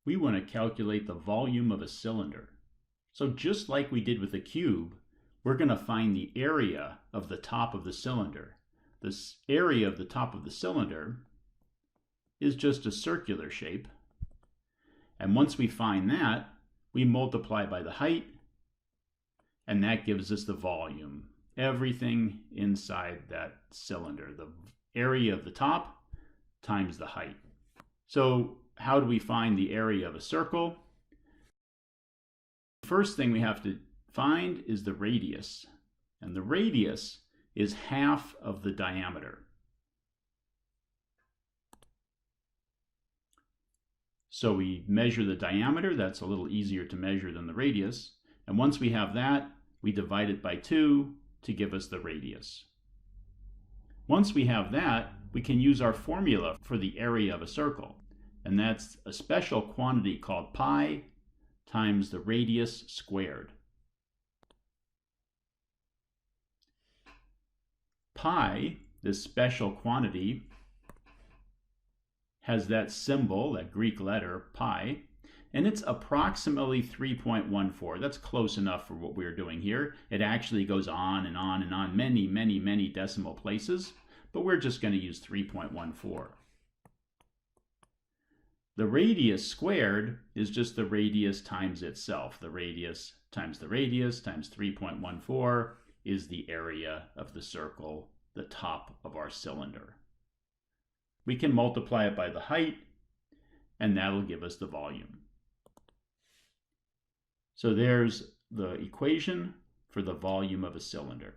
we want to calculate the volume of a cylinder. So just like we did with a cube, we're going to find the area of the top of the cylinder. This area of the top of the cylinder is just a circular shape. And once we find that, we multiply by the height, and that gives us the volume. Everything inside that cylinder, the area of the top times the height. So how do we find the area of a circle? The first thing we have to find is the radius. And the radius is half of the diameter. So we measure the diameter. That's a little easier to measure than the radius. And once we have that, we divide it by 2 to give us the radius. Once we have that, we can use our formula for the area of a circle. And that's a special quantity called pi times the radius squared. Pi, this special quantity, has that symbol, that Greek letter pi, and it's approximately 3.14. That's close enough for what we're doing here. It actually goes on and on and on, many, many, many decimal places, but we're just going to use 3.14. The radius squared is just the radius times itself. The radius times 3.14 is the area of the circle, the top of our cylinder. We can multiply it by the height, and that'll give us the volume. So there's the equation for the volume of a cylinder.